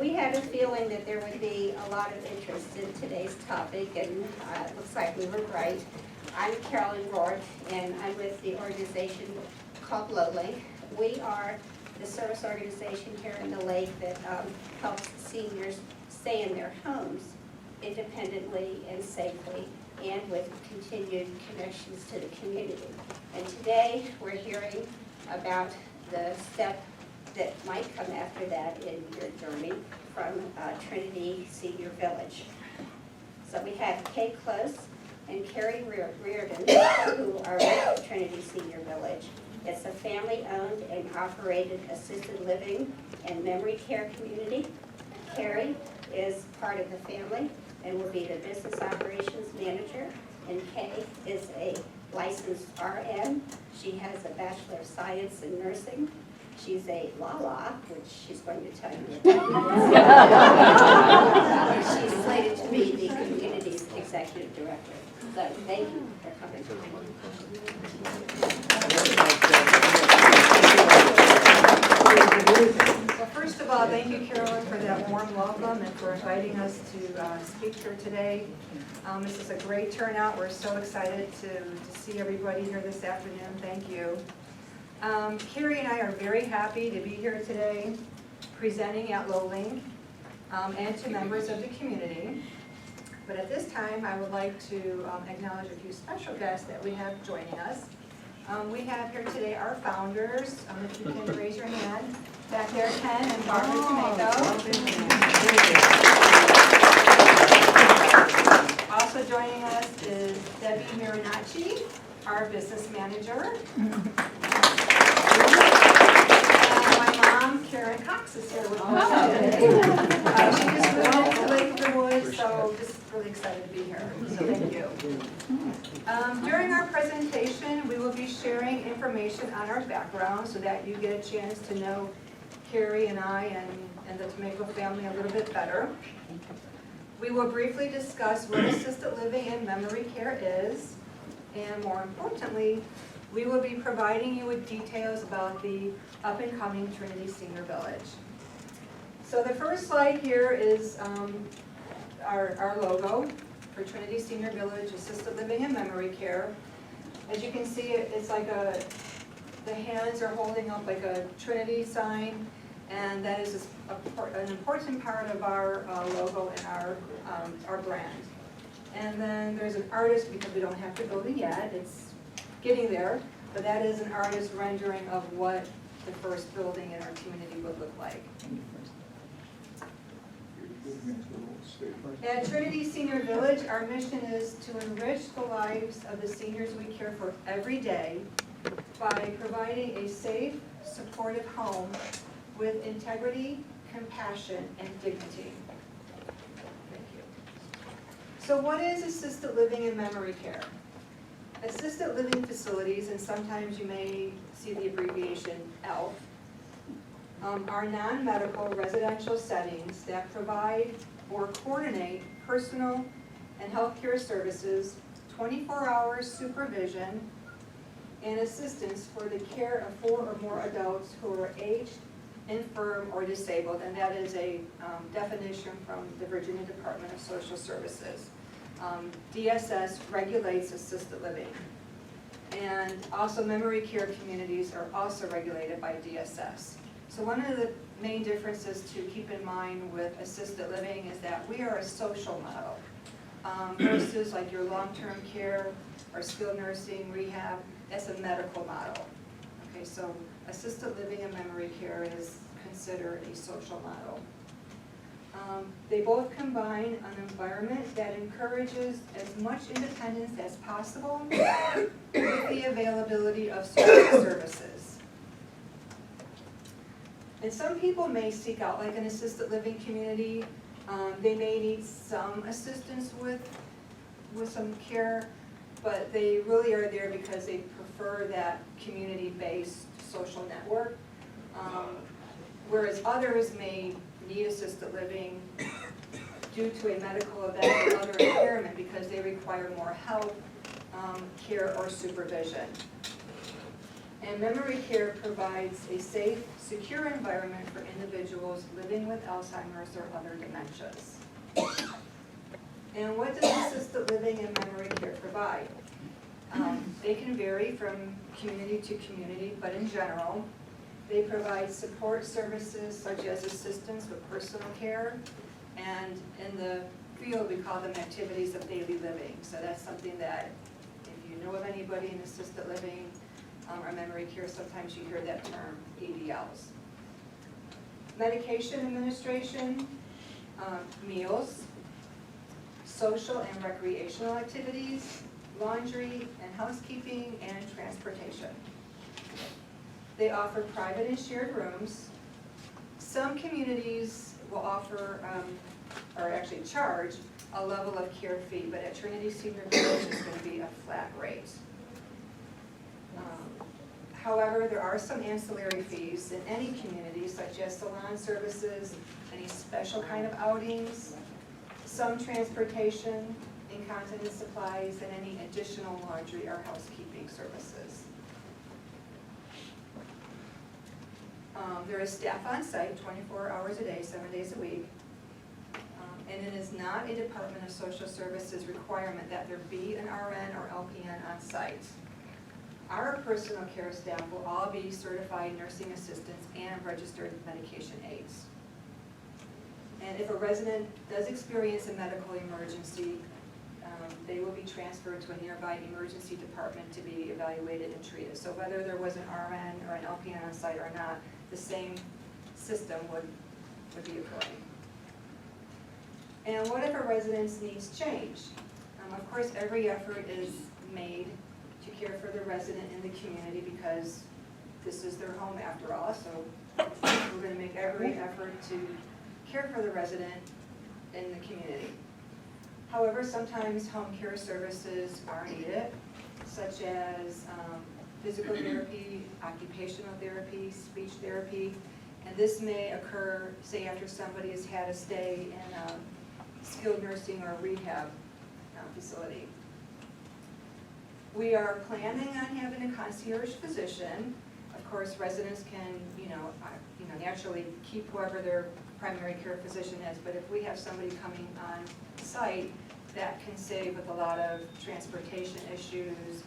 we had a feeling that there would be a lot of interest in today's topic, and it looks like we were right. I'm Carolyn Rourke, and I'm with the organization called LOWLINC. We are the service organization here in the lake that helps seniors stay in their homes independently and safely, and with continued connections to the community. And today, we're hearing about the step that might come after that in your journey from Trinity Senior Village. So we have Kate Close and Carrie Reardon, who are with Trinity Senior Village. It's a family-owned and operated assisted living and memory care community. Carrie is part of the family and will be the business operations manager. And Kay is a licensed RN. She has a Bachelor of Science in Nursing. She's a LOWA, which she's going to tell you about. She's slated to be the community's executive director. So thank you for coming. Well, first of all, thank you, Carolyn, for that warm welcome and for inviting us to speak here today. This is a great turnout. We're so excited to see everybody here this afternoon. Thank you. Carrie and I are very happy to be here today presenting at LOWLINC and to members of the community. But at this time, I would like to acknowledge a few special guests that we have joining us. We have here today our founders. If you can raise your hand. Back there, Ken and Barbara Tomato. Also joining us is Debbie Marinacci, our business manager. And my mom, Karen Cox, is here with us today. She just moved into Lake of the Woods, so just really excited to be here. So thank you. During our presentation, we will be sharing information on our background so that you get a chance to know Carrie and I and the Tomaco family a little bit better. We will briefly discuss what assisted living and memory care is, and more importantly, we will be providing you with details about the up-and-coming Trinity Senior Village. So the first slide here is our logo for Trinity Senior Village Assisted Living and Memory Care. As you can see, it's like the hands are holding up like a Trinity sign, and that is an important part of our logo and our brand. And then there's an artist, because we don't have the building yet, it's getting there, but that is an artist rendering of what the first building in our community would look like. At Trinity Senior Village, our mission is to enrich the lives of the seniors we care for every day by providing a safe, supportive home with integrity, compassion, and dignity. Thank you. So what is assisted living and memory care? Assisted living facilities, and sometimes you may see the abbreviation ELF, are non-medical residential settings that provide or coordinate personal and healthcare services, 24-hour supervision, and assistance for the care of 4 or more adults who are aged, infirm, or disabled, and that is a definition from the Virginia Department of Social Services. DSS regulates assisted living, and also memory care communities are also regulated by DSS. So one of the main differences to keep in mind with assisted living is that we are a social model versus like your long-term care or skilled nursing, rehab, that's a medical model. Okay, so assisted living and memory care is considered a social model. They both combine an environment that encourages as much independence as possible with the availability of services. And some people may seek out like an assisted living community. They may need some assistance with some care, but they really are there because they prefer that community-based social network. Whereas others may need assisted living due to a medical event or other impairment because they require more help, care, or supervision. And memory care provides a safe, secure environment for individuals living with Alzheimer's or other dementias. And what does assisted living and memory care provide? They can vary from community to community, but in general, they provide support services such as assistance with personal care, and in the field, we call them activities of daily living. So that's something that, if you know of anybody in assisted living or memory care, sometimes you hear that term, ADLs. Medication administration, meals, social and recreational activities, laundry and housekeeping, and transportation. They offer private and shared rooms. Some communities will offer, or actually charge, a level of care fee, but at Trinity Senior Village it's going to be a flat rate. However, there are some ancillary fees in any community, such as salon services, any special kind of outings, some transportation, incontinence supplies, and any additional laundry or housekeeping services. There is staff on site 24 hours a day, 7 days a week. And it is not a Department of Social Services requirement that there be an RN or LPN on site. Our personal care staff will all be certified nursing assistants and registered medication aides. And if a resident does experience a medical emergency, they will be transferred to a nearby emergency department to be evaluated and treated. So whether there was an RN or an LPN on site or not, the same system would be occurring. And what if a resident's needs change? Of course, every effort is made to care for the resident in the community because this is their home after all, so we're going to make every effort to care for the resident in the community. However, sometimes home care services are needed, such as physical therapy, occupational therapy, speech therapy, and this may occur, say, after somebody has had a stay in a skilled nursing or rehab facility. We are planning on having a concierge physician. Of course, residents can, naturally keep whoever their primary care physician is, but if we have somebody coming on site, that can save with a lot of transportation issues.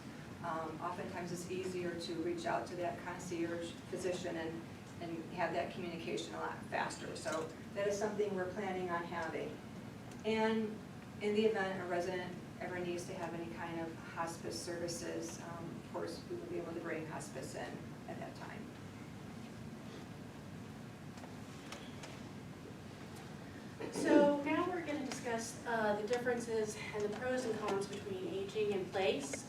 Oftentimes it's easier to reach out to that concierge physician and have that communication a lot faster. So that is something we're planning on having. And in the event a resident ever needs to have any kind of hospice services, of course, we will be able to bring hospice in at that time. So now we're going to discuss the differences and the pros and cons between aging in place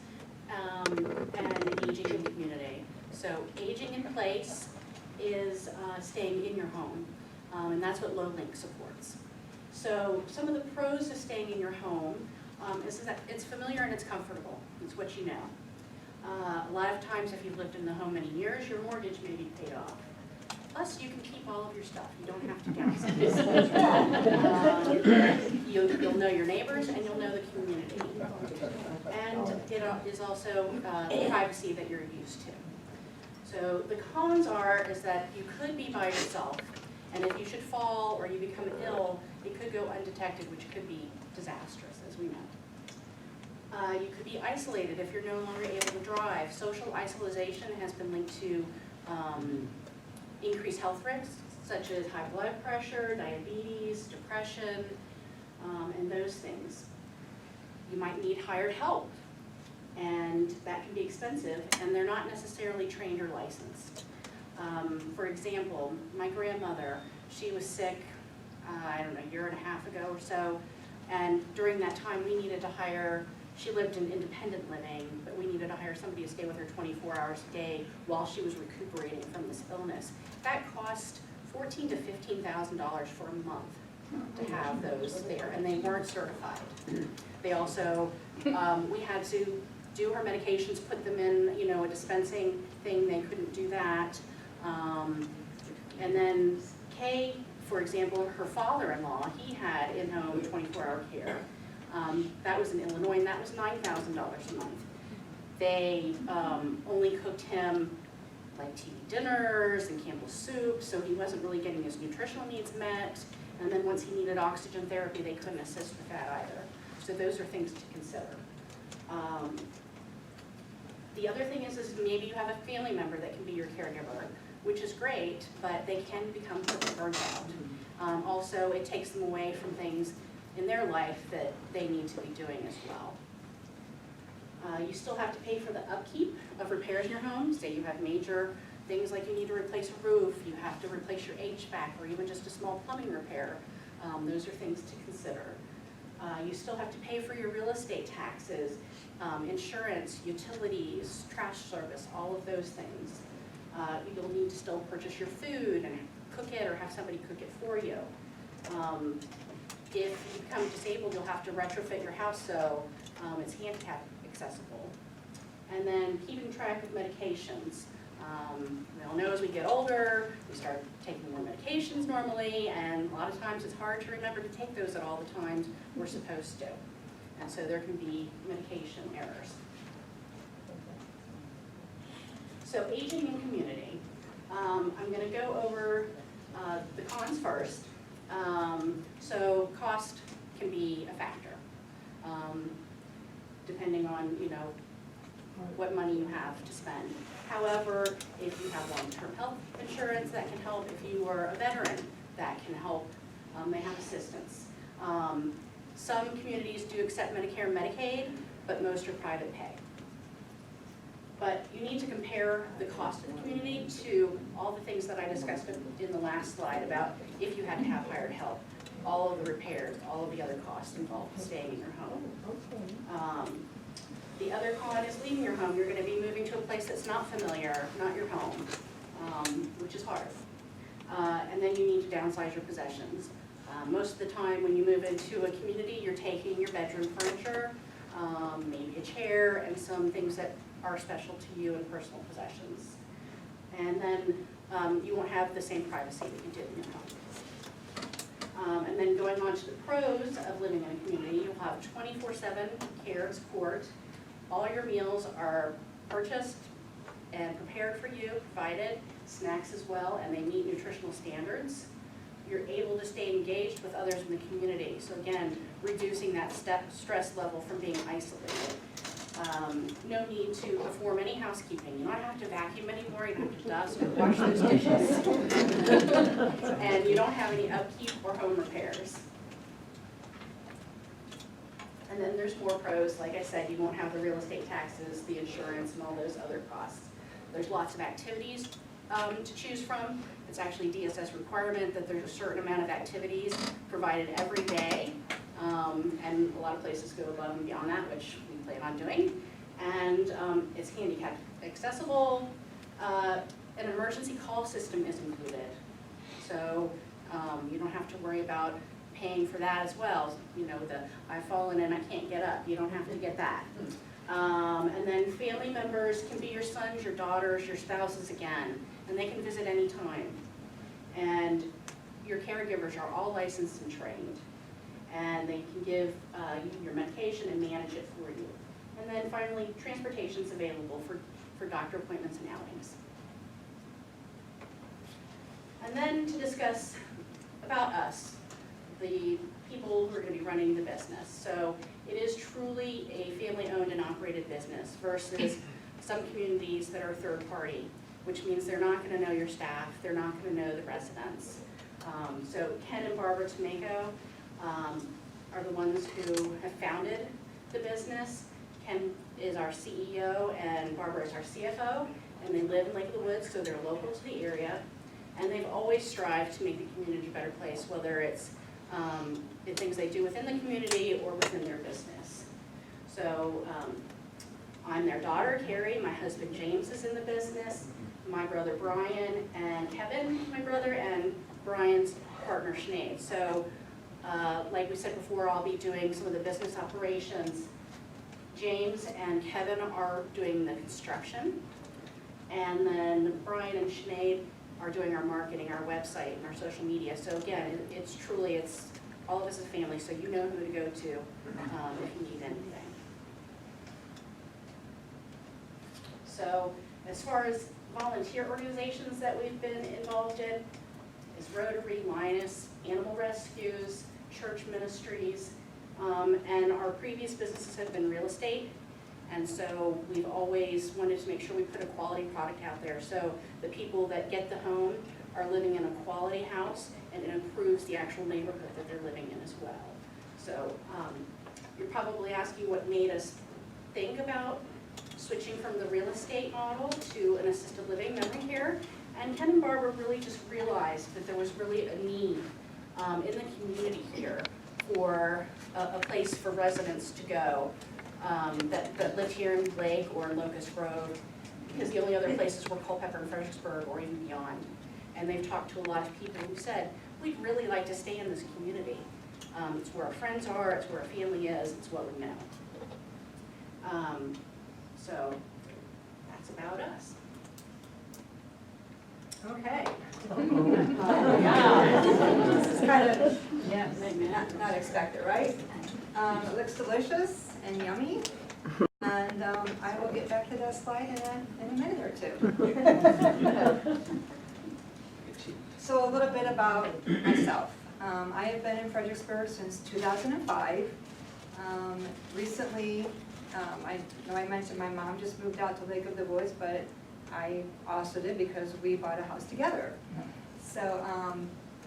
and aging in community. So aging in place is staying in your home, and that's what LOWLINC supports. So some of the pros of staying in your home is that it's familiar and it's comfortable. It's what you know. A lot of times if you've lived in the home many years, your mortgage may be paid off. Plus, you can keep all of your stuff. You don't have to downsize. You'll know your neighbors and you'll know the community. And it is also privacy that you're used to. So the cons is that you could be by yourself, and if you should fall or you become ill, it could go undetected, which could be disastrous, as we know. You could be isolated if you're no longer able to drive. Social isolation has been linked to increased health risks, such as high blood pressure, diabetes, depression, and those things. You might need hired help, and that can be expensive, and they're not necessarily trained or licensed. For example, my grandmother, she was sick, I don't know, a year and a half ago or so, and during that time we needed to hire, she lived in independent living, but we needed to hire somebody to stay with her 24 hours a day while she was recuperating from this illness. That cost $14,000 to $15,000 for a month to have those there, and they weren't certified. They also, we had to do her medications, put them in, a dispensing thing. They couldn't do that. And then Kay, for example, her father-in-law, he had in-home 24-hour care. That was in Illinois, and that was $9,000 a month. They only cooked him like TV dinners and Campbell's soup, so he wasn't really getting his nutritional needs met. And then once he needed oxygen therapy, they couldn't assist with that either. So those are things to consider. The other thing is maybe you have a family member that can be your caregiver, which is great, but they can become burnt out. Also, it takes them away from things in their life that they need to be doing as well. You still have to pay for the upkeep of repairs in your home. Say you have major things like you need to replace a roof, you have to replace your HVAC, or even just a small plumbing repair. Those are things to consider. You still have to pay for your real estate taxes, insurance, utilities, trash service, all of those things. You'll need to still purchase your food and cook it or have somebody cook it for you. If you become disabled, you'll have to retrofit your house so it's handicap accessible. And then keeping track of medications. We all know as we get older, we start taking more medications normally, and a lot of times it's hard to remember to take those at all the times we're supposed to. And so there can be medication errors. So aging in community. I'm going to go over the cons first. So cost can be a factor, depending on, what money you have to spend. However, if you have long-term health insurance, that can help. If you are a veteran, that can help. They have assistance. Some communities do accept Medicare and Medicaid, but most are private pay. But you need to compare the cost of the community to all the things that I discussed in the last slide about if you had to have hired help, all of the repairs, all of the other costs involved in staying in your home. The other con is leaving your home. You're going to be moving to a place that's not familiar, not your home, which is hard. And then you need to downsize your possessions. Most of the time when you move into a community, you're taking your bedroom furniture, maybe a chair, and some things that are special to you and personal possessions. And then you won't have the same privacy that you did in your home. And then going on to the pros of living in a community, you'll have 24/7 care and support. All your meals are purchased and prepared for you, provided, snacks as well, and they meet nutritional standards. You're able to stay engaged with others in the community. So again, reducing that stress level from being isolated. No need to perform any housekeeping. You don't have to vacuum anymore, you don't have to dust or wash those dishes. And you don't have any upkeep or home repairs. And then there's more pros. Like I said, you won't have the real estate taxes, the insurance, and all those other costs. There's lots of activities to choose from. It's actually DSS requirement that there's a certain amount of activities provided every day. And a lot of places go above and beyond that, which we plan on doing. And it's handicap accessible. An emergency call system is included. So you don't have to worry about paying for that as well. I've fallen and I can't get up. You don't have to get that. And then family members can be your sons, your daughters, your spouses again, and they can visit any time. And your caregivers are all licensed and trained, and they can give you your medication and manage it for you. And then finally, transportation is available for doctor appointments and outings. And then to discuss about us, the people who are going to be running the business. So it is truly a family-owned and operated business versus some communities that are third-party, which means they're not going to know your staff, they're not going to know the residents. So Ken and Barbara Tomeko are the ones who have founded the business. Ken is our CEO and Barbara is our CFO, and they live in Lake of the Woods, so they're local to the area. And they've always strived to make the community a better place, whether it's the things they do within the community or within their business. So I'm their daughter, Carrie. My husband, James, is in the business. My brother, Brian, and Kevin, my brother, and Brian's partner, Sinead. So like we said before, I'll be doing some of the business operations. James and Kevin are doing the construction. And then Brian and Sinead are doing our marketing, our website, and our social media. So again, it's truly, all of us as a family, so you know who to go to if you need anything. So as far as volunteer organizations that we've been involved in is Rotary, Linus, Animal Rescues, church ministries, and our previous businesses have been real estate. And so we've always wanted to make sure we put a quality product out there. So the people that get the home are living in a quality house, and it improves the actual neighborhood that they're living in as well. So you're probably asking what made us think about switching from the real estate model to an assisted living memory care. And Ken and Barbara really just realized that there was really a need in the community here for a place for residents to go that live here in Lake or in Locust Road, because the only other places were Culpeper and Fredericksburg or even beyond. And they've talked to a lot of people who said, we'd really like to stay in this community. It's where our friends are, it's where our family is, it's what we know. So that's about us. Okay. Yeah. This is kind of Yes. not expected, right? It looks delicious and yummy. And I will get back to that slide in a minute or two. So a little bit about myself. I have been in Fredericksburg since 2005. Recently, I know I mentioned my mom just moved out to Lake of the Woods, but I also did because we bought a house together. So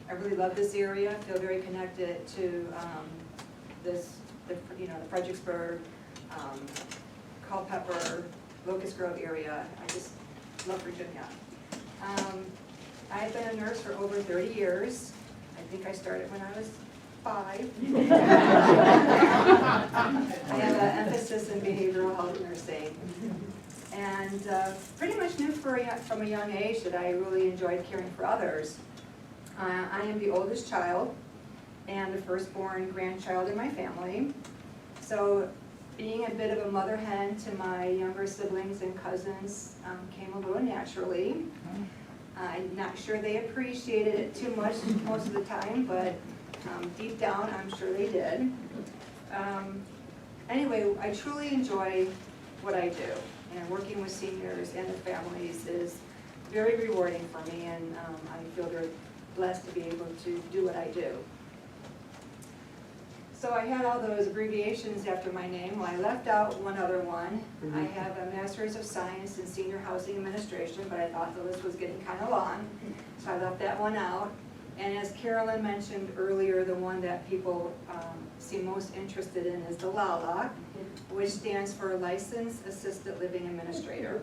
I really love this area, feel very connected to the Fredericksburg, Culpeper, Locust Grove area. I just love Virginia. I've been a nurse for over 30 years. I think I started when I was 5. I have an emphasis in behavioral health nursing. And pretty much knew from a young age that I really enjoyed caring for others. I am the oldest child and the firstborn grandchild in my family. So being a bit of a mother hen to my younger siblings and cousins came a little naturally. I'm not sure they appreciated it too much most of the time, but deep down I'm sure they did. Anyway, I truly enjoy what I do, and working with seniors and their families is very rewarding for me, and I feel very blessed to be able to do what I do. So I had all those abbreviations after my name. Well, I left out one other one. I have a Master's of Science in Senior Housing Administration, but I thought the list was getting kind of long, so I left that one out. And as Carolyn mentioned earlier, the one that people seem most interested in is the LOWLA, which stands for Licensed Assisted Living Administrator.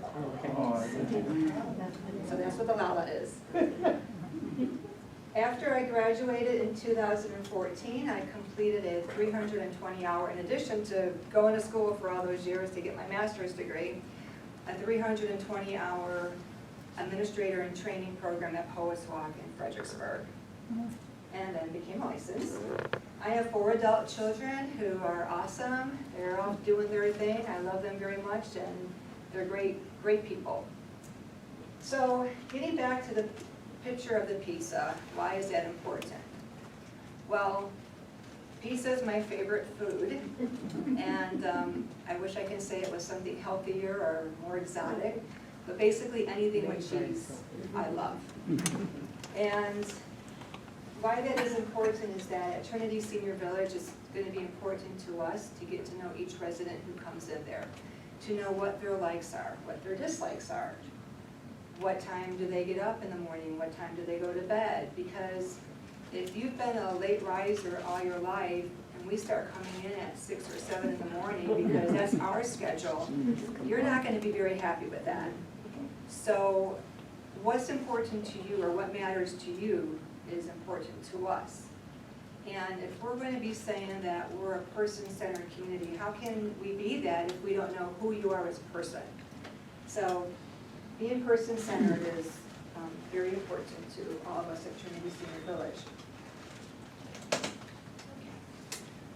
So that's what the LOWLA is. After I graduated in 2014, I completed a 320-hour, in addition to going to school for all those years to get my master's degree, a 320-hour administrator and training program at Walk in Fredericksburg, and then became licensed. I have 4 adult children who are awesome. They're all doing their thing. I love them very much, and they're great people. So getting back to the picture of the pizza, why is that important? Well, pizza is my favorite food, and I wish I could say it was something healthier or more exotic, but basically anything with cheese, I love. And why that is important is that at Trinity Senior Village, it's going to be important to us to get to know each resident who comes in there, to know what their likes are, what their dislikes are. What time do they get up in the morning? What time do they go to bed? Because if you've been a late riser all your life, and we start coming in at 6 or 7 in the morning because that's our schedule, you're not going to be very happy with that. So what's important to you, or what matters to you, is important to us. And if we're going to be saying that we're a person-centered community, how can we be that if we don't know who you are as a person? So being person-centered is very important to all of us at Trinity Senior Village.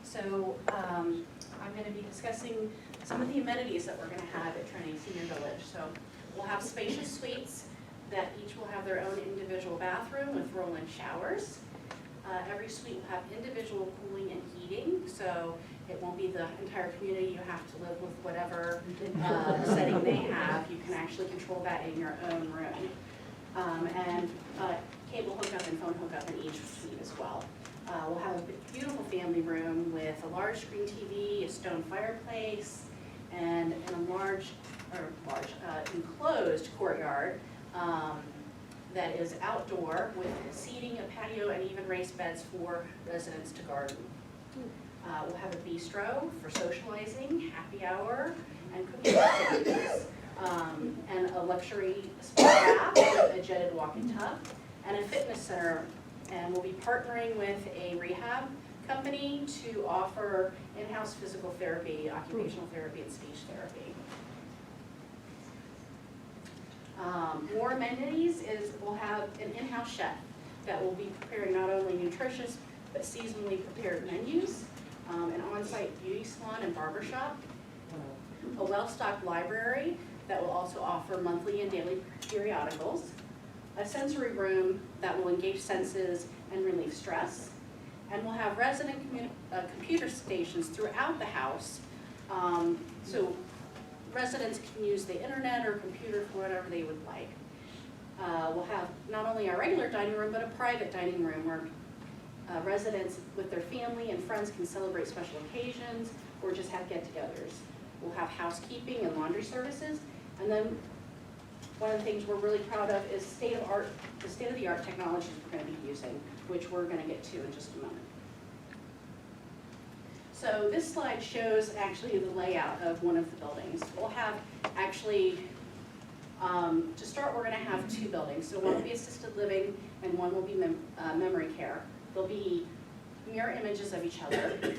So I'm going to be discussing some of the amenities that we're going to have at Trinity Senior Village. So we'll have spacious suites that each will have their own individual bathroom with roll-in showers. Every suite will have individual cooling and heating, so It won't be the entire community. You have to live with whatever setting they have. You can actually control that in your own room. And cable hookup and phone hookup in each suite as well. We'll have a beautiful family room with a large screen TV, a stone fireplace, and a large enclosed courtyard that is outdoor with seating, a patio, and even raised beds for residents to garden. We'll have a bistro for socializing, happy hour, and cooking activities, and a luxury spa bath with a jetted walk-in tub, and a fitness center. And we'll be partnering with a rehab company to offer in-house physical therapy, occupational therapy, and speech therapy. More amenities is we'll have an in-house chef that will be preparing not only nutritious but seasonally prepared menus, an on-site beauty salon and barbershop, a well-stocked library that will also offer monthly and daily periodicals, a sensory room that will engage senses and relieve stress, and we'll have resident computer stations throughout the house, so residents can use the internet or computer for whatever they would like. We'll have not only our regular dining room, but a private dining room where residents with their family and friends can celebrate special occasions or just have get-togethers. We'll have housekeeping and laundry services, and then one of the things we're really proud of is the state-of-the-art technologies we're going to be using, which we're going to get to in just a moment. So this slide shows actually the layout of one of the buildings. We'll have actually, to start, we're going to have two buildings. So one will be assisted living and one will be memory care. They'll be mirror images of each other.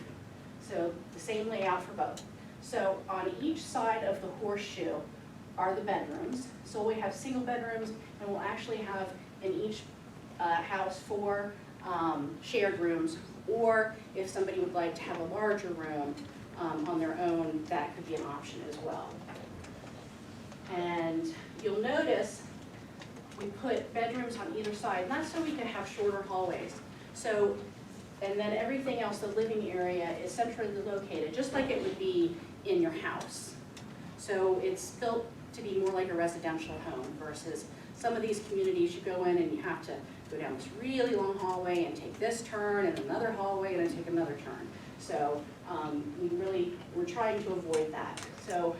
So the same layout for both. So on each side of the horseshoe are the bedrooms. So we have single bedrooms, and we'll actually have in each house 4 shared rooms, or if somebody would like to have a larger room on their own, that could be an option as well. And you'll notice we put bedrooms on either side, and that's so we can have shorter hallways. So, and then everything else, the living area, is centrally located, just like it would be in your house. So it's built to be more like a residential home versus some of these communities you go in and you have to go down this really long hallway and take this turn and another hallway and then take another turn. So we're trying to avoid that. So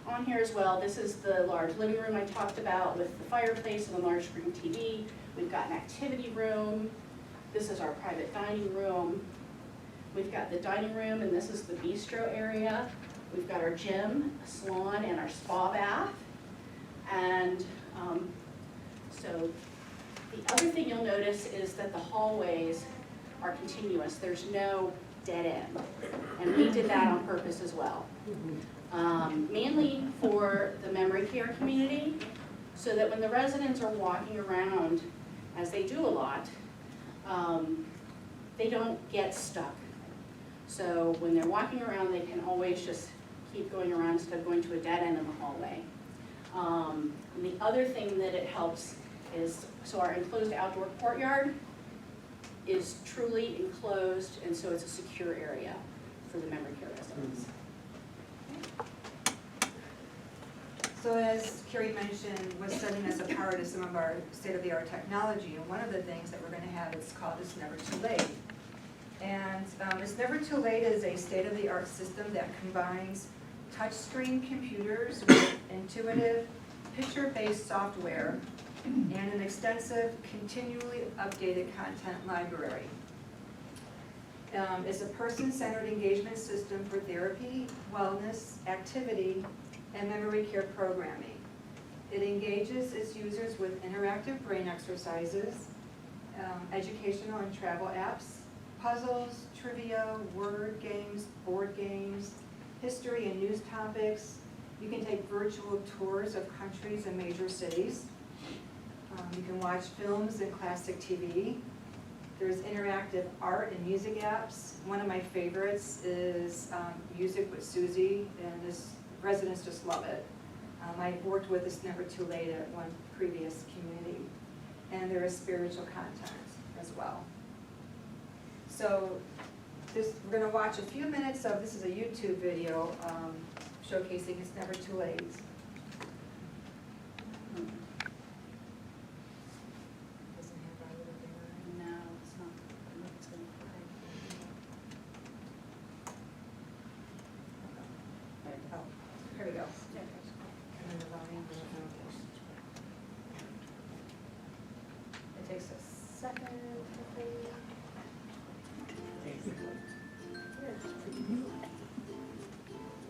on here as well, this is the large living room I talked about with the fireplace and the large screen TV. We've got an activity room. This is our private dining room. We've got the dining room, and this is the bistro area. We've got our gym, a salon, and our spa bath. And so the other thing you'll notice is that the hallways are continuous. There's no dead end. And we did that on purpose as well. Mainly for the memory care community, so that when the residents are walking around, as they do a lot, they don't get stuck. So when they're walking around, they can always just keep going around instead of going to a dead end in the hallway. And the other thing that it helps is, so our enclosed outdoor courtyard is truly enclosed, and so it's a secure area for the memory care residents. So as Carrie mentioned, was setting us apart is some of our state-of-the-art technology, and one of the things that we're going to have is called It's Never Too Late. And It's Never Too Late is a state-of-the-art system that combines touchscreen computers with intuitive picture-based software and an extensive, continually updated content library. It's a person-centered engagement system for therapy, wellness, activity, and memory care programming. It engages its users with interactive brain exercises, educational and travel apps, puzzles, trivia, word games, board games, history and news topics. You can take virtual tours of countries and major cities. You can watch films and classic TV. There's interactive art and music apps. One of my favorites is Music with Susie, and residents just love it. I've worked with It's Never Too Late at one previous community. And there is spiritual content as well. So we're gonna watch a few minutes of, this is a YouTube video showcasing It's Never Too Late. No, it's not. I know it's gonna Oh, here we go. And then the volume. It takes a second, hopefully.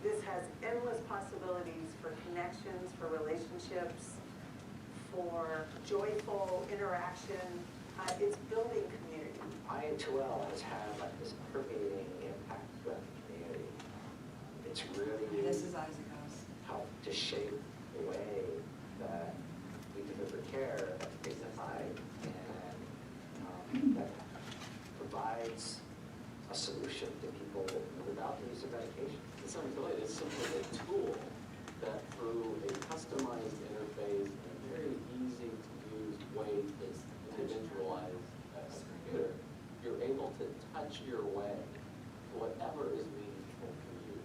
This has endless possibilities for connections, for relationships, for joyful interaction. It's building community. I2L has had like this permeating impact throughout the community. It's really This is Isaac House. helped to shape the way that we deliver care that's dignified and that provides a solution to people without the use of medication. It's really, it's simply a tool that through a customized interface and a very easy to use way that's individualized as a computer, you're able to touch your way to whatever is meaningful for you,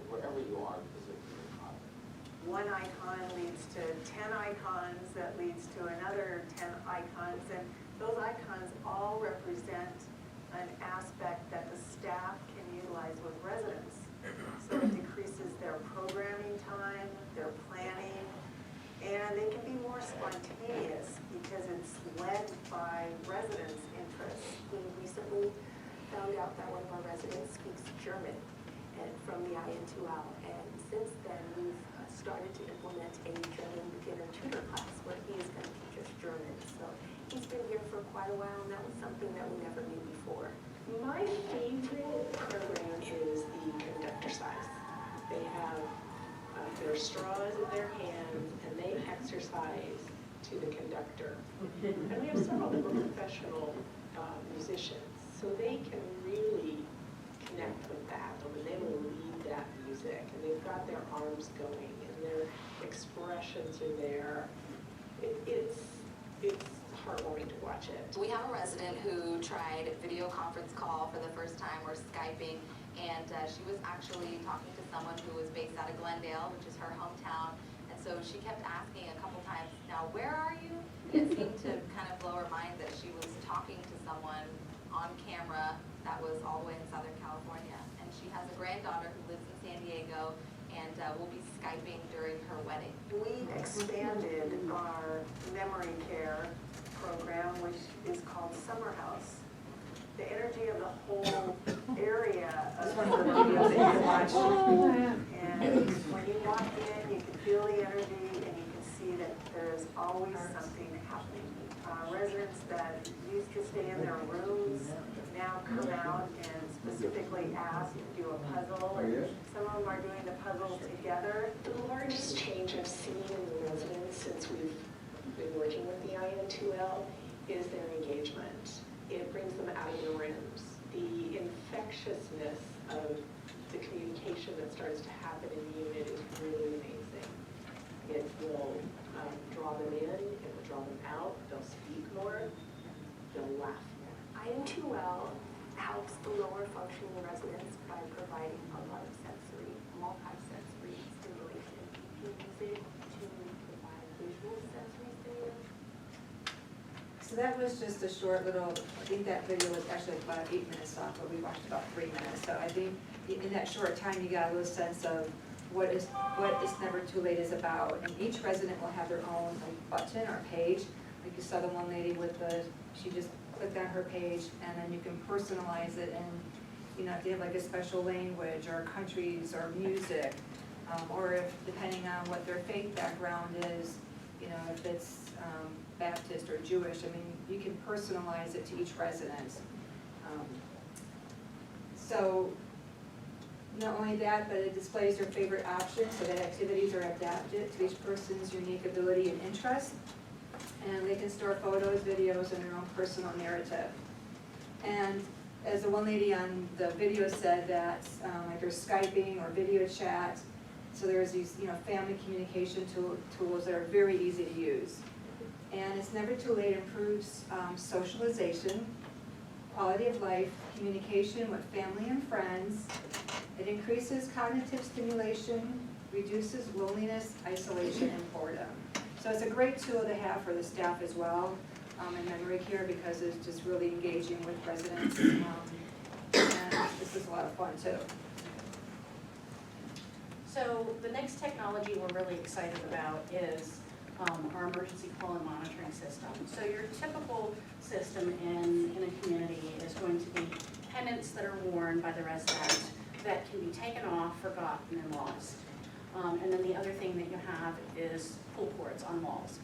wherever you are physically or not. One icon leads to 10 icons, that leads to another 10 icons, and those icons all represent an aspect that the staff can utilize with residents. So it decreases their programming time, their planning, and they can be more spontaneous because it's led by residents' interests. We recently found out that one of our residents speaks German and from the IN2L, and since then we've started to implement a German beginner tutor class where he is going to teach us German. So he's been here for quite a while, and that was something that we never knew before. My favorite program is the conductor size. They have their straws in their hands and they exercise to the conductor. And we have several that were professional musicians, so they can really connect with that. I mean, they will lead that music, and they've got their arms going, and their expressions are there. It's heartwarming to watch it. We have a resident who tried video conference call for the first time, or Skyping, and she was actually talking to someone who was based out of Glendale, which is her hometown, and so she kept asking a couple times, now where are you? It seemed to kind of blow her mind that she was talking to someone on camera that was all the way in Southern California, and she has a granddaughter who lives in San Diego, and will be Skyping during her wedding. We expanded our memory care program, which is called Summer House. The energy of the whole area That's of one of the videos that you can watch. and when you walk in, you can feel the energy and you can see that there's always something happening. Residents that used to stay in their rooms now come out and specifically ask to do a puzzle. And some of them are doing the puzzles together. The largest change I've seen in the residents since we've been working with the IN2L is their engagement. It brings them out of the rooms. The infectiousness of the communication that starts to happen in the unit is really amazing. It will draw them in, it will draw them out, they'll speak more, they'll laugh more. IN2L helps the lower functioning residents by providing a lot of sensory, multi-sensory stimulation. You can use it to provide visual sensory stimulation. So that was just a short little, I think that video was actually about 8 minutes long, but we watched about 3 minutes. So I think in that short time, you got a little sense of what It's Never Too Late is about. And each resident will have their own button or page. Like you saw the one lady with she just clicked on her page, and then you can personalize it, and if they have like a special language or countries or music, or if, depending on what their faith background is, if it's Baptist or Jewish, I mean, you can personalize it to each resident. So not only that, but it displays their favorite options so that activities are adapted to each person's unique ability and interest. And they can store photos, videos, and their own personal narrative. And as the one lady on the video said, that like there's Skyping or video chat, so there's these family communication tools that are very easy to use. And It's Never Too Late improves socialization quality of life, communication with family and friends. It increases cognitive stimulation, reduces loneliness, isolation, and boredom. So it's a great tool to have for the staff as well in memory care because it's just really engaging with residents. And this is a lot of fun too. So the next technology we're really excited about is our emergency call and monitoring system. So your typical system in a community is going to be pendants that are worn by the resident that can be taken off, forgotten, and lost. And then the other thing that you have is pull cords on walls,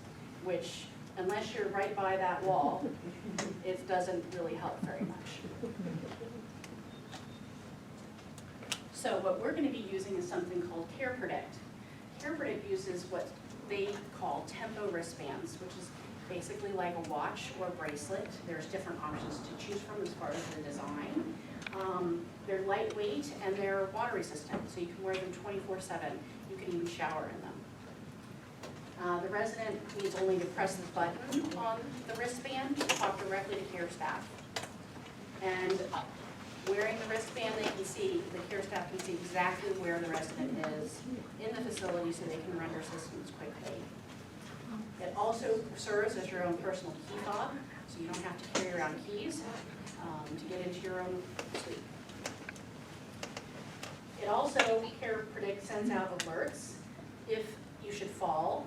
which unless you're right by that wall, it doesn't really help very much. So what we're going to be using is something called Care Predict. Care Predict uses what they call tempo wristbands, which is basically like a watch or a bracelet. There's different options to choose from as far as the design. They're lightweight and they're water resistant, so you can wear them 24/7. You can even shower in them. The resident needs only to press the button on the wristband to talk directly to care staff. And wearing the wristband, the care staff can see exactly where the resident is in the facility so they can render assistance quickly. It also serves as your own personal key fob, so you don't have to carry around keys to get into your own suite. It also, Care Predict sends out alerts if you should fall.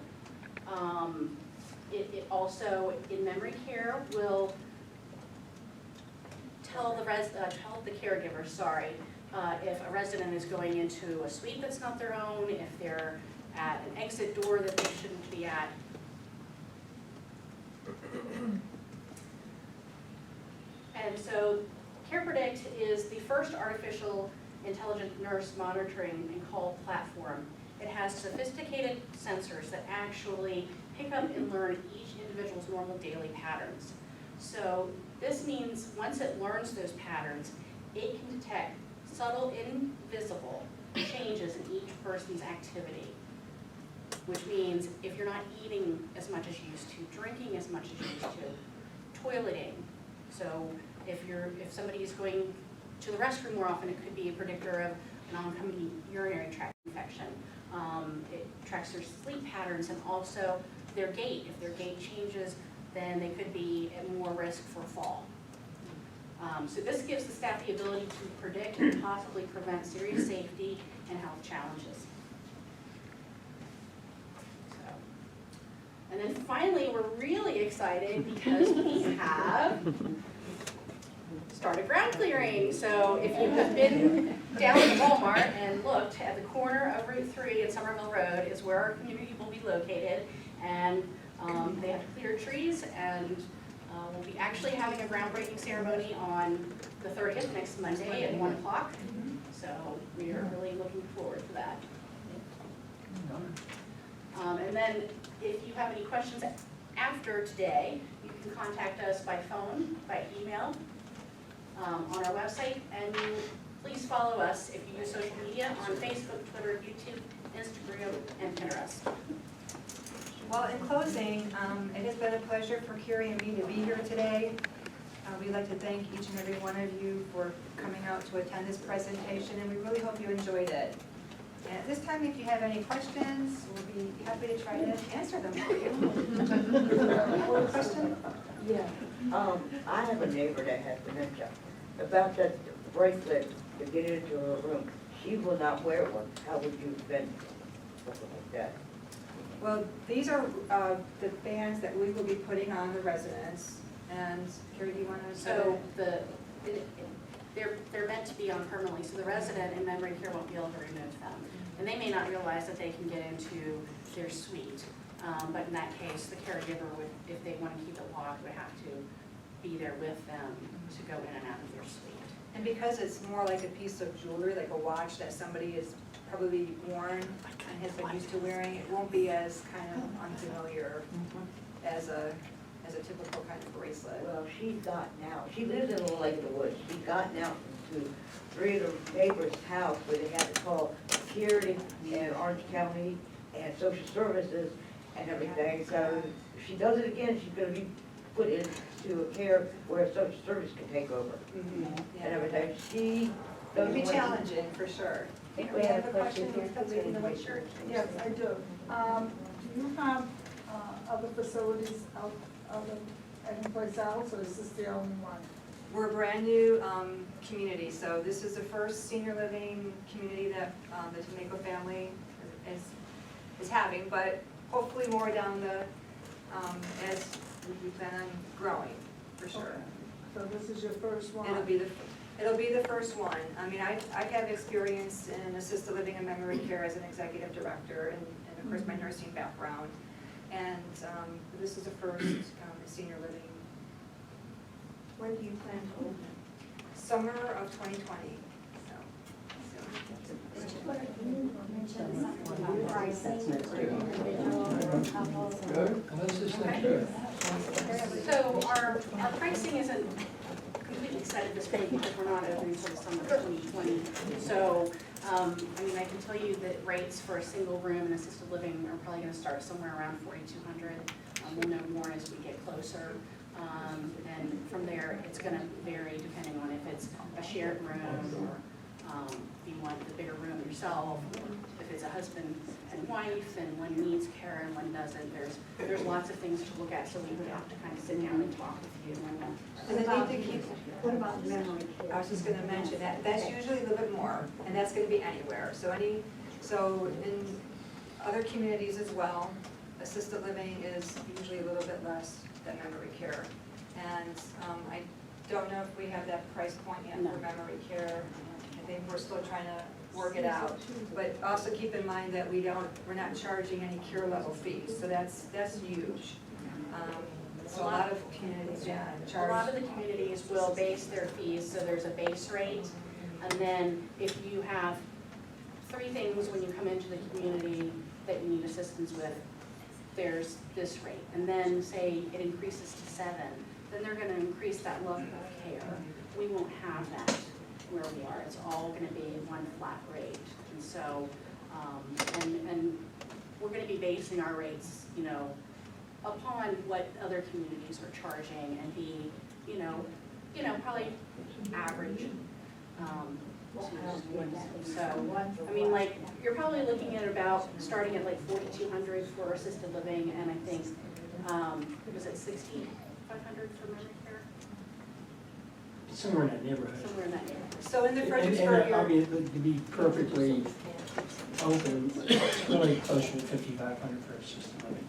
It also, in memory care, will tell the caregiver, if a resident is going into a suite that's not their own, if they're at an exit door that they shouldn't be at. And so Care Predict is the first artificial intelligent nurse monitoring and call platform. It has sophisticated sensors that actually pick up and learn each individual's normal daily patterns. So this means once it learns those patterns, it can detect subtle, invisible changes in each person's activity. Which means if you're not eating as much as you used to, drinking as much as you used to, toileting. So if somebody is going to the restroom more often, it could be a predictor of an oncoming urinary tract infection. It tracks their sleep patterns and also their gait. If their gait changes, then they could be at more risk for fall. So this gives the staff the ability to predict and possibly prevent serious safety and health challenges. And then finally, we're really excited because we have started ground clearing. So if you have been down at Walmart and looked at the corner of Route 3 and Somerville Road is where our community will be located. And they have cleared trees and we'll be actually having a groundbreaking ceremony on the 30th, next Monday at 1 o'clock. So we are really looking forward to that. And then if you have any questions after today, you can contact us by phone, by email, on our website, and please follow us if you use social media on Facebook, Twitter, YouTube, Instagram, and Pinterest. Well, in closing, it has been a pleasure for Carrie and me to be here today. We'd like to thank each and every one of you for coming out to attend this presentation, and we really hope you enjoyed it. And at this time, if you have any questions, we'll be happy to try to answer them for you. One question? Yeah, I have a neighbor that has dementia. About that bracelet to get into her room, she will not wear one. How would you prevent something like that? Well, these are the bands that we will be putting on the residents. And Carrie, do you want to say? So they're meant to be on permanently, so the resident in memory care won't be able to remove them. And they may not realize that they can get into their suite. But in that case, the caregiver would, if they want to keep it locked, would have to be there with them to go in and out of their suite. And because it's more like a piece of jewelry, like a watch that somebody has probably worn and has been used to wearing, it won't be as kind of unfamiliar as a typical kind of bracelet. Well, she's gotten out. She lives in Little Lake of the Woods. She's gotten out to 3 of the neighbors' house where they had to call security and Orange County and social services and everything. So if she does it again, she's going to be put into a care where a social service can take over. And everything, she It'd doesn't be want to. challenging, for sure. I think we have a question here, the lady in the white shirt. Yes, I do. Do you have other facilities out of anyplace else, or is this the only one? We're a brand-new community, so this is the first senior living community that the Tomeko family is having, but hopefully more down the, as we plan on growing, for sure. So this is your first one? It'll be the first one. I mean, I have experience in assisted living and memory care as an executive director, and of course, my nursing background. And this is the first senior living. When do you plan to hold it? Summer of 2020, so. So our pricing isn't completely set at this point because we're not open until the summer of 2020. So, I mean, I can tell you that rates for a single room in assisted living are probably gonna start somewhere around 4,200. We'll know more as we get closer. And from there, it's gonna vary depending on if it's a shared room or if you want the bigger room yourself, or if it's a husband and wife and one needs care and one doesn't. There's lots of things to look at, so we would have to kind of sit down and talk with you. And the need to keep, What about memory care? I was just gonna mention that, that's usually a little bit more, and that's gonna be anywhere. So in other communities as well, assisted living is usually a little bit less than memory care. And I don't know if we have that price point yet for memory care. I think we're still trying to work it out. But also keep in mind that we're not charging any care level fees, so that's huge. So a lot of communities, charge. A lot of the communities will base their fees, so there's a base rate. And then if you have 3 things when you come into the community that you need assistance with, there's this rate. And then say it increases to 7, then they're gonna increase that level of care. We won't have that where we are. It's all gonna be one flat rate. And so, and we're gonna be basing our rates, you know, upon what other communities are charging and be, you know, probably average. So, I mean, like, you're probably looking at about, starting at like 4,200 for assisted living, and I think, was it 6,500 for memory care? Somewhere in that neighborhood. Somewhere in that neighborhood. So in the Fredericksburg And I area, mean, to be perfectly open, it's really closer to 5,500 for assisted living.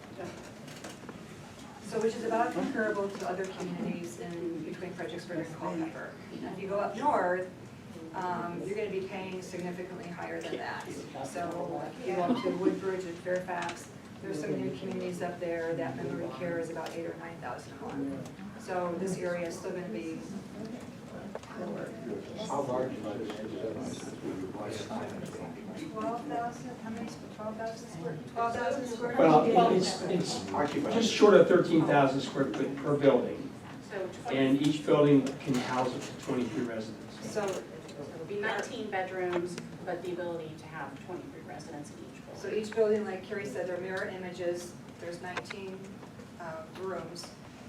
so which is about comparable to other communities in between Fredericksburg and Culpeper. Now, if you go up north, you're gonna be paying significantly higher than that. So if you go up to Woodbridge and Fairfax, there's some new communities up there that memory care is about 8,000 or 9,000 a month. So this area is still gonna be lower. How large is this? 12,000, how many, 12,000 square, 12,000 square? Well, it's just short of 13,000 square foot per building, So and each building can house up to 23 residents. So, it'll be 19 bedrooms, but the ability to have 23 residents in each building. so each building, like Carrie said, they're mirror images, there's 19 rooms,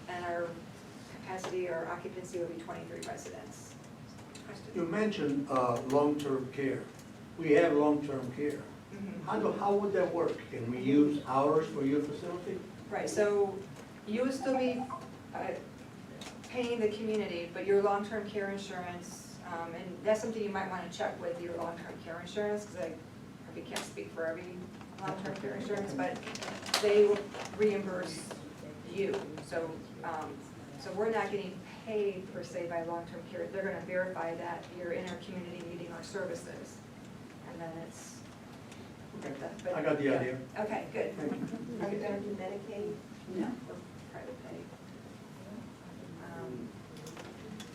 and our capacity or occupancy will be 23 residents. You mentioned long-term care. We have long-term care. How would that work? Can we use hours for your facility? Right, so you would still be paying the community, but your long-term care insurance, and that's something you might want to check with your long-term care insurance, because I probably can't speak for every long-term care insurance, but they will reimburse you. So, so we're not getting paid per se by long-term care. They're going to verify that you're in our community needing our services, and then it's. I got the idea. Okay, good. Are you gonna do Medicaid? No, for private pay.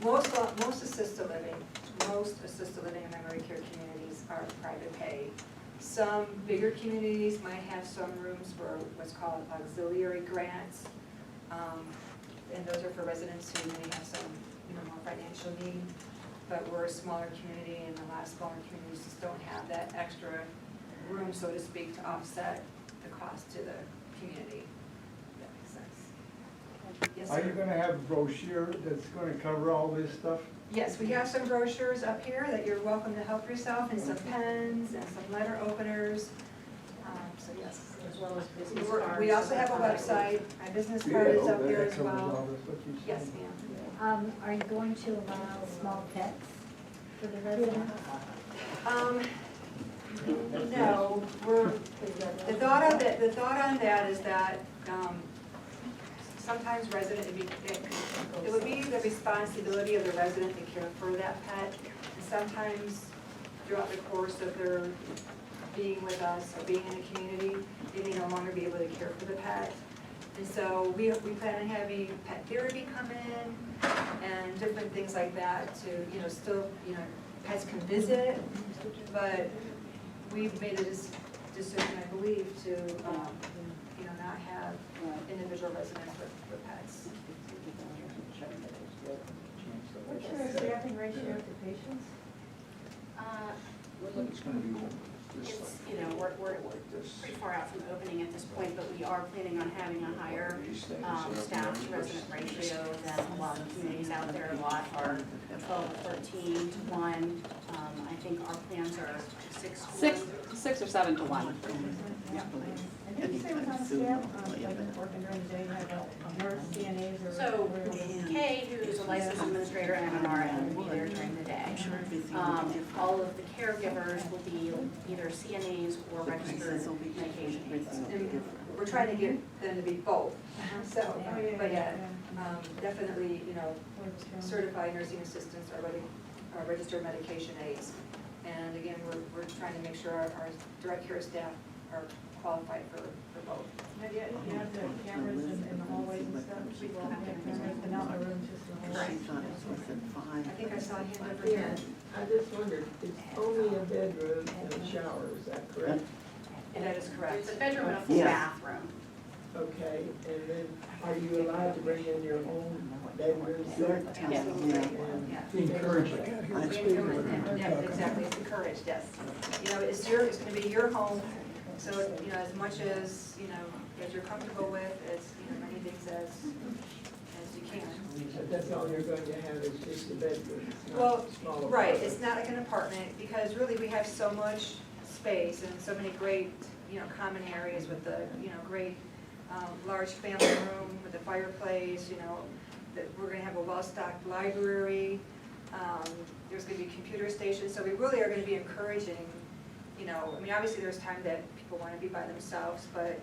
Most assisted living and memory care communities are private pay. Some bigger communities might have some rooms for what's called auxiliary grants. And those are for residents who may have some, more financial need. But we're a smaller community, and a lot of smaller communities just don't have that extra room, so to speak, to offset the cost to the community. If that makes sense. Yes, Are you sir. gonna have a brochure that's gonna cover all this stuff? Yes, we have some brochures up here that you're welcome to help yourself, and some pens, and some letter openers. So yes. As well as business We're- cards. We also have a website, my business card is up there as That covers all well. this, what you said. Yes, ma'am. Are you going to allow small pets for the residents? No, the thought on that is that, sometimes it would be the responsibility of the resident to care for that pet. And sometimes throughout the course of their being with us or being in the community, they may no longer be able to care for the pet. And so we plan on having pet therapy come in and different things like that to, still, pets can visit, but we've made a decision, I believe, to, not have individual residents with pets. What's your staffing ratio to patients? It's, we're pretty far out from opening at this point, but we are planning on having a higher staff to resident ratio than a lot of communities out there. A lot are 12, 13 to 1. I think our plans are 6 to 1. 6 or 7 to 1. And did you say was on staff, like working during the day, you have a nurse, CNAs, or? So Kay, who's a licensed administrator and an RN, will be there during the day. All of the caregivers will be either CNAs or registered medication aides. And we're trying to get them to be both, so, but yeah, definitely, certified nursing assistants are registered medication aides. And again, we're trying to make sure our direct care staff are qualified for both. Have you have the cameras in the hallways and stuff? We will have cameras, but not in the rooms, just in the hallways. I think I saw a hand over here. I just wondered, it's only a bedroom and a shower, is that correct? And that is correct. It's a bedroom and a full bathroom. Okay, and then are you allowed to bring in your own bedroom set? Absolutely. Encourage it. Yeah, exactly, it's encouraged, yes. It's gonna be your home, so, as much as, as you're comfortable with, as, many things as you can. But that's all you're going to have is just a bedroom? It's not Well, a small right, apartment. it's not like an apartment, because really we have so much space and so many great, common areas with the, great, large family room with the fireplace, that we're gonna have a well-stocked library. There's gonna be computer stations, so we really are gonna be encouraging, obviously there's time that people wanna be by themselves, but,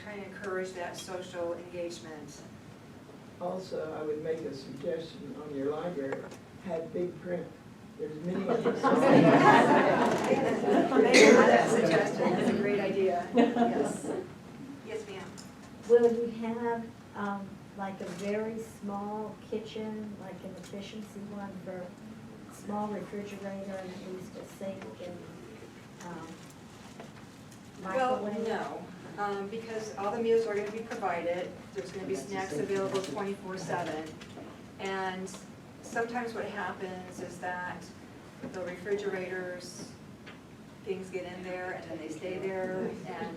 trying to encourage that social engagement. Also, I would make a suggestion on your library, have big print. There's many of them. Thank you for that suggestion, that's a great idea, yes. Yes, ma'am. Will you have, like a very small kitchen, like an efficiency one for small refrigerator and at least a sink and, Well, microwave? no, because all the meals are gonna be provided, there's gonna be snacks available 24/7. And sometimes what happens is that the refrigerators, things get in there and then they stay there, and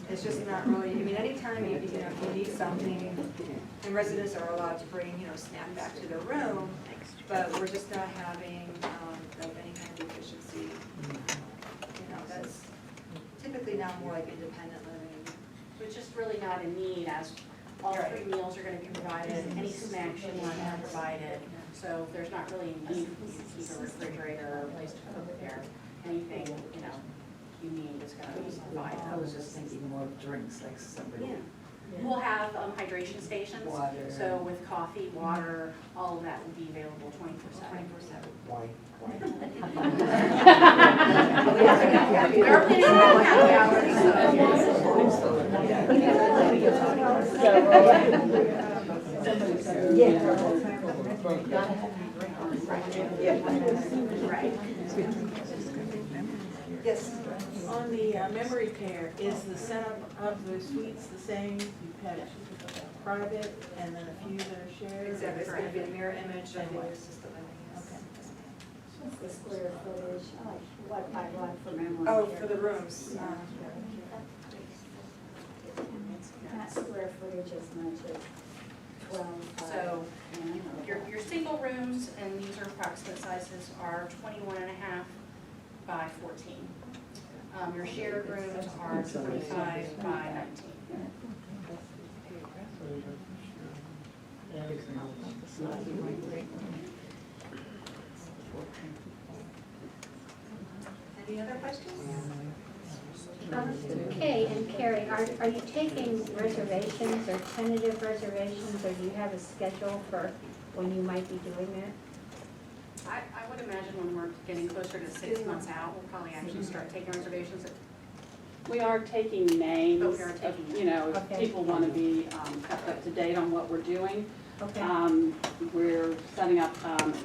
it's just not really, anytime you need something, and residents are allowed to bring, snack back to their room, but we're just not having, any kind of efficiency. That's typically now more like independent living. So it's just really not a need, as all 3 meals are gonna be provided, any snacks you want are provided. So there's not really a need for you to keep a refrigerator or a place to cook there. Anything, you need is gonna be provided. I was just thinking more drinks, like somebody. Yeah. We'll have hydration stations. Water. So with coffee, water, all of that will be available 24/7. Wine. There are plenty of happy hours, Right. Yes. On the memory care, is the setup of the suites the same? You have private and then a few that are shared? Exactly, it's gonna be a mirror image of what assisted living is. Okay. What's the square footage, what by what for memory? Oh, for the rooms. not square footage as much as 12 by. So your single rooms, and these are approximate sizes, are 21.5 by 14. Your shared rooms are 25 by 19. Any other questions? Okay, and Carrie, are you taking reservations or tentative reservations, or do you have a schedule for when you might be doing that? I would imagine when we're getting closer to 6 months out, we'll probably actually start taking reservations. We are taking names, Oh, we are taking of, you know, if Okay. people want to be kept up to date on what we're doing. Okay. We're setting up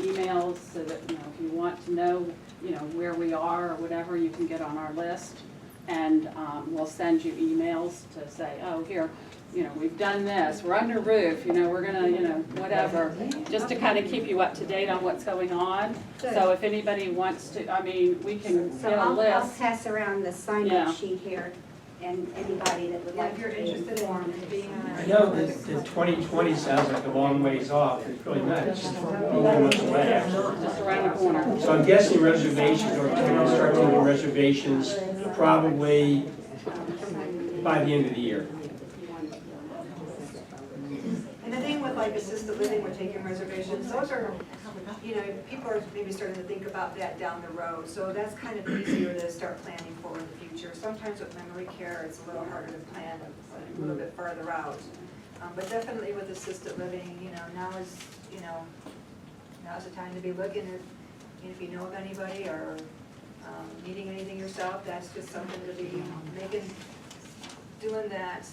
emails so that, you know, if you want to know, you know, where we are or whatever, you can get on our list. And we'll send you emails to say, oh, here, you know, we've done this, we're under roof, you know, we're gonna, you know, whatever, just to kind of keep you up to date on what's going on. Good. So if anybody wants to, I mean, we can So get a I'll list. pass around the sign-up Yeah. sheet here, and anybody that would Yeah, like if to you're be interested informed. in being on I our. know that the 2020 sounds like a long ways off, it's really not, it's just a few months away actually. Just around the corner. So I'm guessing reservations, or we're gonna start taking reservations probably by the end of the year. And the thing with like assisted living, we're taking reservations, those are, you know, people are maybe starting to think about that down the road. So that's kind of easier to start planning for in the future. Sometimes with memory care, it's a little harder to plan a little bit farther out. But definitely with assisted living, you know, now's the time to be looking at, and if you know of anybody or needing anything yourself, that's just something to be doing that,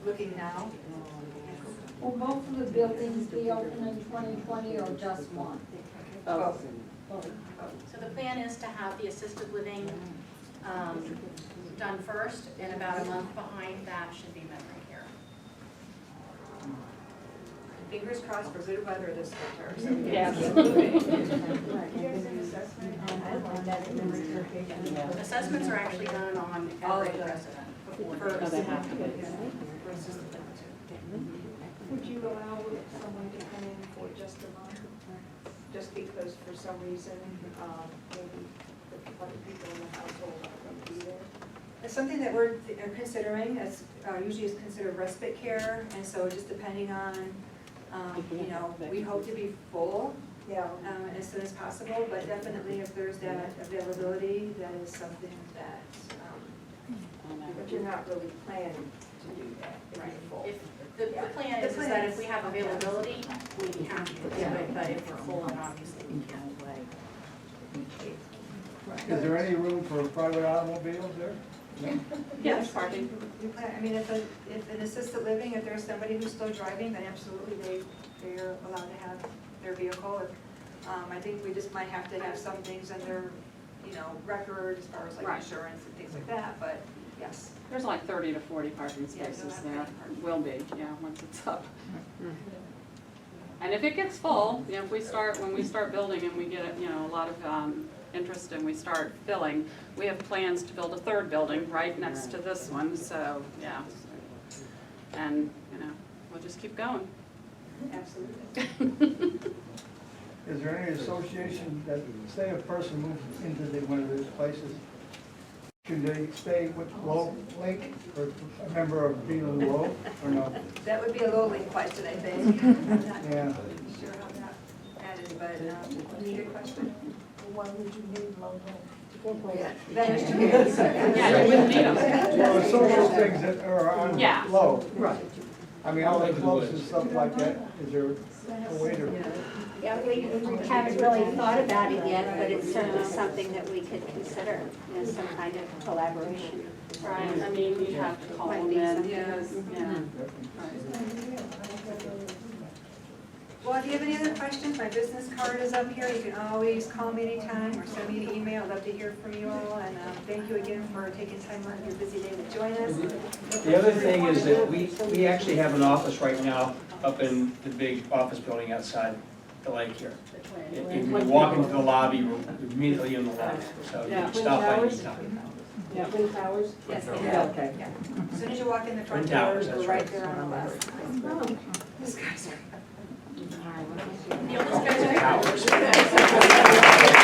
looking now. Will both of the buildings be open in 2020 or just one? Both. So the plan is to have the assisted living done first, and about a month behind that should be memory care. Fingers crossed for good weather this winter. Yes. Assessments are actually done on All of every them. resident. For Oh, they have to be. for assisted living too. Would you allow someone to come in for just a month? Just because for some reason, maybe the other people in the household aren't going to be there? It's something that we're considering, it's usually is considered respite care, and so just depending on, you know, we hope to be full Yeah. as soon as possible, but definitely if there's that availability, that is something that, But you're not really planning to do that if you're full? If the plan is that if we have availability, we have to do it, but if we're full, then obviously we can't. Is there any room for private automobiles there? No? Yes, parking. we plan, I mean, if an assisted living, if there's somebody who's still driving, then absolutely they're allowed to have their vehicle. I think we just might have to have some things in their, you know, record as far as like Right. insurance and things like that, but yes. There's like 30 to 40 parking spaces there, or will be, yeah, once it's up. And if it gets full, you know, when we start building and we get, you know, a lot of interest and we start filling, we have plans to build a third building right next to this one, so, yeah. And, you know, we'll just keep going. Absolutely. Is there any association that, say a person moves into one of those places, should they stay with LOWLINC or a member of being a LOW or no? That would be a LOWLINC question, I think. I'm not Yeah. sure how that is, but good question. Why would you need low? Yeah, that is true. Yeah, you wouldn't need them. Well, social things that are on Yeah. LOW. Right. I mean, all the clubs and stuff like that, is there a way to? Yeah, we haven't really thought about it yet, but it's certainly something that we could consider, you know, some kind of collaboration. Right, I mean, you have to call Might them be in. something. Yeah. Well, if you have any other questions, my business card is up here. You can always call me anytime or send me an email. I'd love to hear from you all. And thank you again for taking time out of your busy day to join us. The other thing is that we actually have an office right now up in the big office building outside the lake here. If you walk into the lobby, we're immediately in the lobby, so you can stop by anytime. Yeah. Twin Towers? Yes, they Yeah, do. okay. Yeah. As soon as you walk in the front Twin Towers, door, that's we're right right. there on the left. This guy's. The oldest guys are